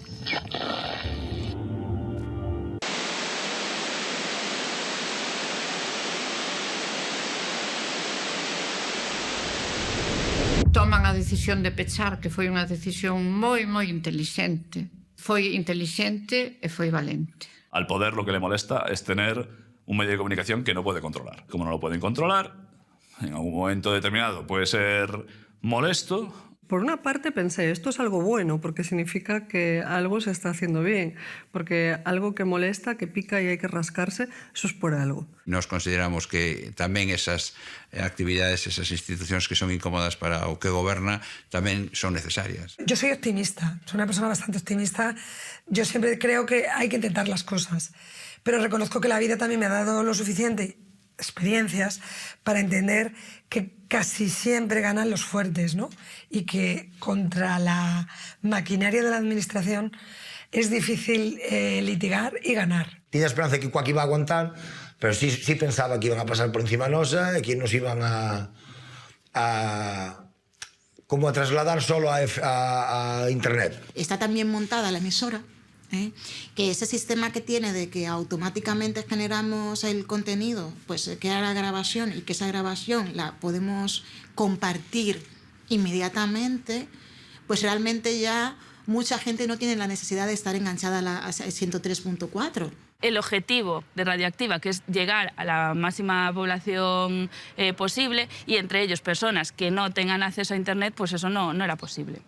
Toman a decisión de pechar, que foi unha decisión moi intelixente. Foi intelixente e foi valente. Al poder lo que le molesta es tener un medio de comunicación que no puede controlar. Como no lo pueden controlar, en algún momento determinado puede ser molesto. Por una parte pensé, esto es algo bueno, porque significa que algo se está haciendo bien, porque algo que molesta, que pica y hay que rascarse, eso es por algo. Nos consideramos que tamén esas actividades, esas institucións que son incómodas para o que goberna, tamén son necesarias. Yo soy optimista, soy una persona bastante optimista. Yo siempre creo que hay que intentar las cosas, pero reconozco que la vida también me ha dado lo suficiente experiencias para entender que casi siempre ganan los fuertes, ¿no? Y que contra la maquinaria de la administración es difícil litigar y ganar. Tiña esperanza que Quack iba a aguantar, pero sí pensaba que iban a pasar por encima nosa e que nos iban a trasladar solo a internet. Está también montada la emisora, que ese sistema que tiene de que automáticamente generamos el contenido, pues queda la grabación y que esa grabación la podemos compartir inmediatamente, pues realmente ya mucha gente no tiene la necesidad de estar enganchada a 103.4. El objetivo de Radioactiva, que es llegar a la máxima población posible, y entre ellos personas que no tengan acceso a Internet, pues eso no era posible.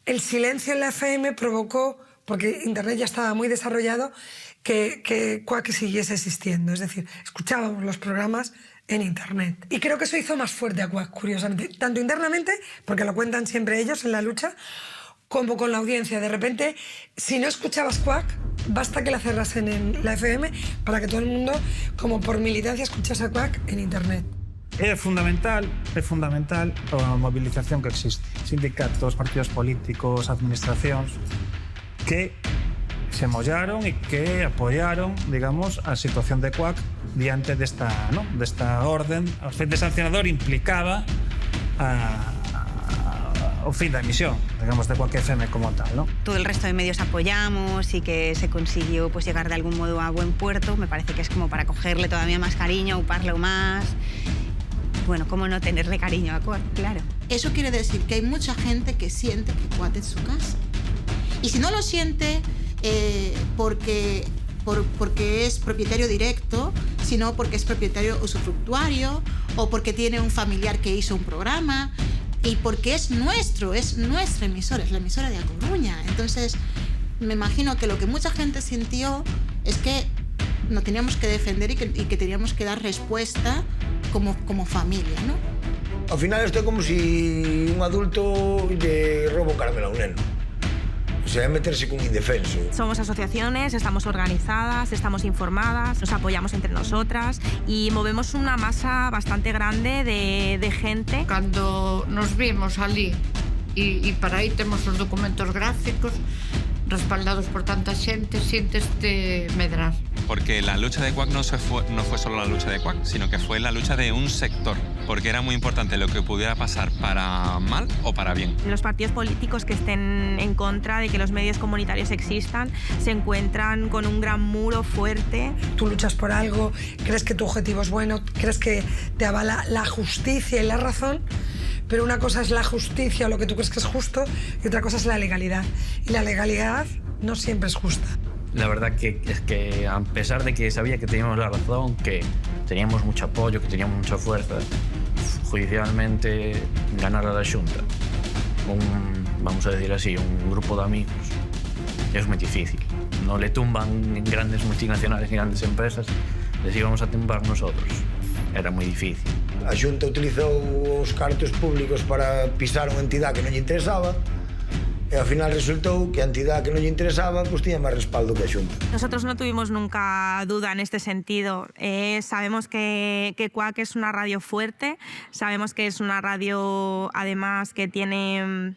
El silencio en la FM provocó, porque Internet ya estaba muy desarrollado, que Quack siguiese existiendo. Es decir, escuchábamos los programas en Internet. Y creo que eso hizo más fuerte a Quack, curiosamente. Tanto internamente, porque lo cuentan siempre ellos en la lucha, como con la audiencia. De repente, si no escuchabas Quack, basta que la cerrasen en la FM para que todo el mundo, como por militancia, escuchase Quack en internet. É fundamental a mobilización que existe. Sindicatos, partidos políticos, administracións que se mollaron e que apoyaron, digamos, a situación de Quack diante desta orden. O efecto sancionador implicaba o fin da emisión, digamos, de Quack FM como tal, ¿no? Todo el resto de medios apoyamos y que se consiguió pues llegar de algún modo a buen puerto. Me parece que es como para cogerle todavía más cariño, uparlo más. Bueno, ¿cómo no tenerle cariño a Quack? Claro. Eso quiere decir que hay mucha gente que siente que Quack es su casa. Y si no lo siente porque es propietario directo, sino porque es propietario usufructuario o porque tiene un familiar que hizo un programa y porque es nuestra emisora, es la emisora de A Coruña. Entonces, me imagino que lo que mucha gente sintió es que nos teníamos que defender y que teníamos que dar respuesta como familia, ¿no? Ao final isto é como si un adulto lle rouba un caramelo a un neno. O sea, é meterse con un indefenso. Somos asociaciones, estamos organizadas, estamos informadas, nos apoyamos entre nosotras y movemos una masa bastante grande de gente. Cando nos vimos ali e para aí temos os documentos gráficos respaldados por tanta xente, siénteste medrar. Porque la lucha de Quack no fue solo la lucha de Quack, sino que fue la lucha de un sector, porque era muy importante lo que pudiera pasar para mal o para bien. Los partidos políticos que estén en contra de que los medios comunitarios existan se encuentran con un gran muro fuerte. Tú luchas por algo, crees que tu objetivo es bueno, crees que te avala la justicia y la razón, pero una cosa es la justicia o lo que tú crees que es justo y otra cosa es la legalidad. Y la legalidad no siempre es justa. La verdad que es que a pesar de que sabía que teníamos la razón, que teníamos mucho apoyo, que teníamos mucha fuerza, judicialmente ganar a la Xunta, vamos a decir así, un grupo de amigos, es muy difícil. No le tumban grandes multinacionales ni grandes empresas, les íbamos a tumbar nosotros. Era moi difícil. A Xunta utilizou os cartos públicos para pisar unha entidade que non lle interesaba e ao final resultou que a entidade que non lle interesaba pues tiña máis respaldo que a Xunta. Nosotros no tuvimos nunca duda en este sentido. Sabemos que Quack es una radio fuerte, sabemos que es una radio además que tiene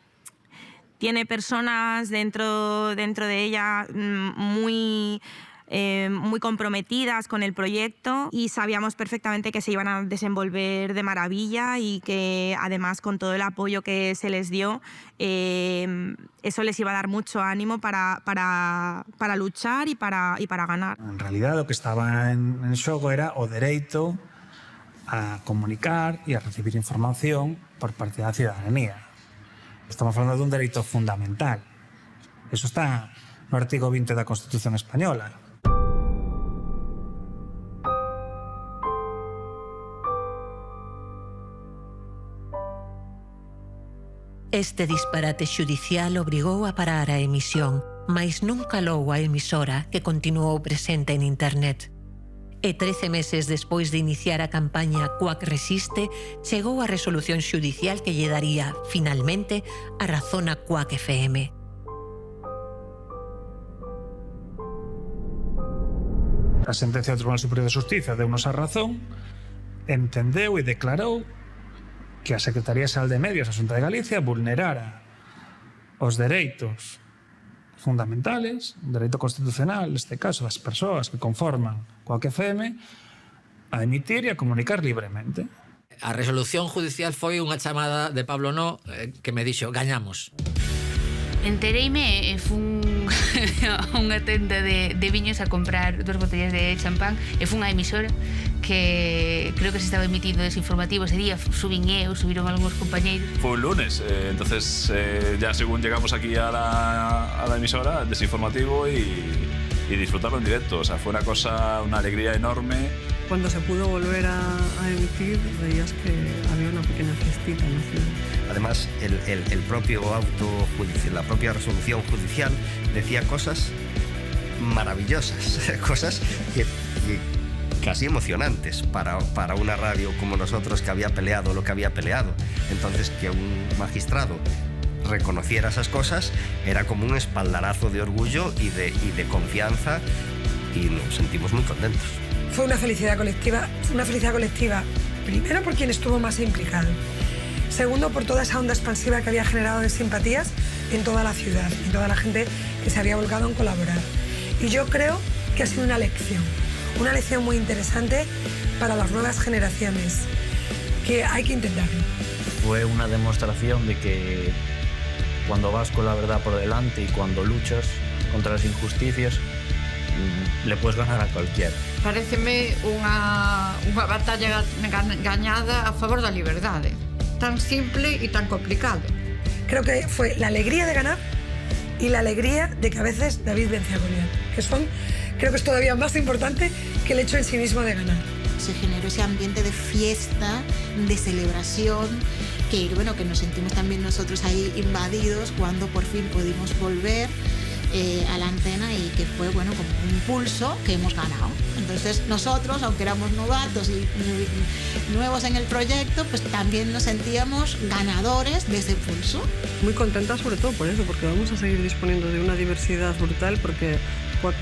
personas dentro de ella muy comprometidas con el proyecto y sabíamos perfectamente que se iban a desenvolver de maravilla y que además con todo el apoyo que se les dio eso les iba a dar mucho ánimo para luchar y para ganar. En realidad lo que estaba en xogo era o dereito a comunicar e a recibir información por parte da ciudadanía. Estamos falando dun dereito fundamental. Eso está no artigo 20 da Constitución Española. Este disparate xudicial obrigou a parar a emisión, mais non calou a emisora que continuou presente en internet. E 13 meses despois de iniciar a campaña Quack Resiste, chegou a resolución xudicial que lle daría, finalmente, a razón a Quack FM. A sentencia do Tribunal Superior de Justicia deu-nos a razón, entendeu e declarou que a Secretaría Xeral de Medios, a Xunta de Galicia, vulnerara os dereitos fundamentales, o dereito constitucional, neste caso, das persoas que conforman Quack FM, a emitir e a comunicar libremente. A resolución judicial foi unha chamada de Pablo No que me dixo, gañamos. Entereime e fun a unha tenda de viños a comprar 2 botellas de champán e fun a emisora que creo que se estaba emitindo desinformativo ese día, subiron algúns compañeiros. Fue un lunes, entonces ya según llegamos aquí a la emisora, desinformativo y disfrutarlo en directo, o sea, fue una alegría enorme. Cuando se pudo volver a emitir, veías que había una pequeña fiestita en la ciudad. Además, el propio auto judicial, la propia resolución judicial decía cosas maravillosas, cosas que casi emocionantes para una radio como nosotros que había peleado lo que había peleado. Entonces, que un magistrado reconociera esas cosas era como un espaldarazo de orgullo y de confianza, y nos sentimos muy contentos. Fue una felicidad colectiva, primero por quien estuvo más implicado, segundo por toda esa onda expansiva que había generado de simpatías en toda la ciudad, en toda la gente que se había volcado en colaborar. Y yo creo que ha sido una lección muy interesante para las nuevas generaciones, que hay que intentarlo. Fue una demostración de que cuando vas con la verdad por delante y cuando luchas contra las injusticias, le puedes ganar a cualquiera. Paréceme unha batalla gañada a favor da liberdade. Tan simple y tan complicado. Creo que fue la alegría de ganar y la alegría de que a veces David vence a Goliat, creo que es todavía más importante que el hecho en sí mismo de ganar. Se generó ese ambiente de fiesta, de celebración, que bueno, que nos sentimos también nosotros ahí invadidos cuando por fin pudimos volver a la antena, y que fue bueno como un impulso que hemos ganado. Entonces nosotros, aunque éramos novatos y nuevos en el proyecto, pues también nos sentíamos ganadores de ese impulso. Muy contenta sobre todo por eso, porque vamos a seguir disponiendo de una diversidad brutal, porque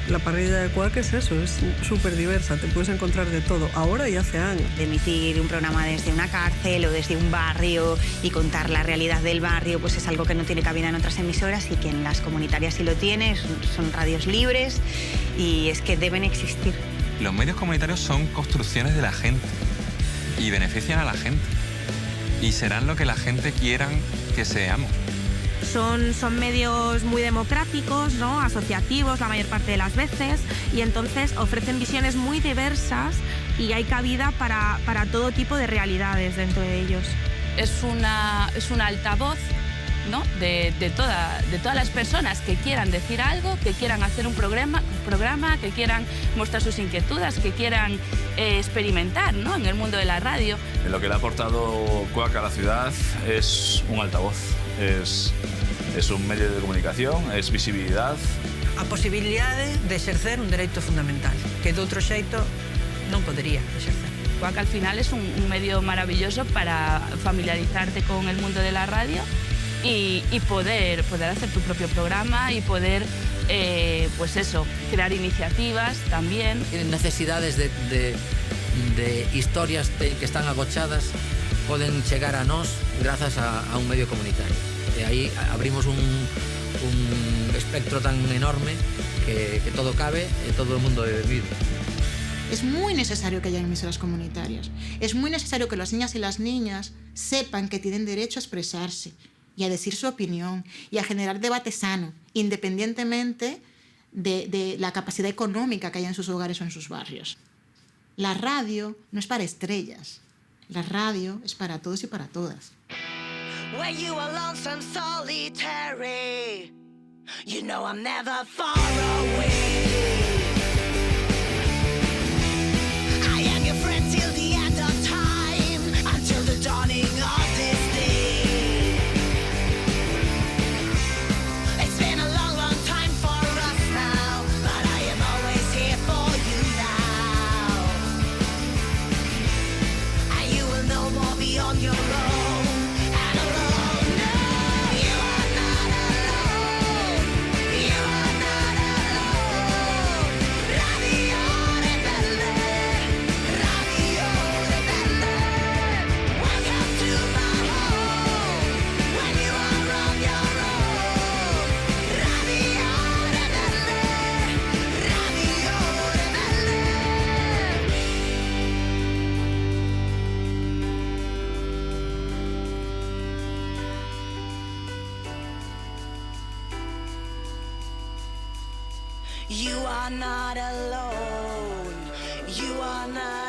la parrilla de Quack es eso, es súper diversa, te puedes encontrar de todo, ahora y hace años. De emitir un programa desde una cárcel o desde un barrio y contar la realidad del barrio, pues es algo que no tiene cabida en otras emisoras, y que en las comunitarias sí lo tiene, son radios libres y es que deben existir. Los medios comunitarios son construcciones de la gente y benefician a la gente, y serán lo que la gente quiera que seamos. Son medios muy democráticos, ¿no? Asociativos la mayor parte de las veces, y entonces ofrecen visiones muy diversas y hay cabida para todo tipo de realidades dentro de ellos. Es una altavoz, ¿no? de todas las personas que quieran decir algo, que quieran hacer un programa, que quieran mostrar sus inquietudes, que quieran experimentar, ¿no? En el mundo de la radio. Lo que le ha aportado Quack a la ciudad es un altavoz, es un medio de comunicación, es visibilidad. A posibilidade de exercer un dereito fundamental, que de outro xeito non podería exercer. Quack al final es un medio maravilloso para familiarizarte con el mundo de la radio y poder hacer tu propio programa y poder, pues eso, crear iniciativas también. Tienen necesidades de historias que están agochadas, poden chegar a nós grazas a un medio comunitario. E aí abrimos un espectro tan enorme que todo cabe e todo o mundo é bebido. Es muy necesario que haya emisoras comunitarias. Es muy necesario que las niñas y las niñas sepan que tienen derecho a expresarse y a decir su opinión y a generar debate sano, independientemente de la capacidad económica que haya en sus hogares o en sus barrios. La radio no es para estrellas. La radio es para todos y para todas. When you are lonesome, solitary, you know I'm never far away. I am your friend till the end of time, until the dawning of this day. It's been a long, long time for us now, but I am always here for you now. And you will know more beyond your own. You are not alone. You are not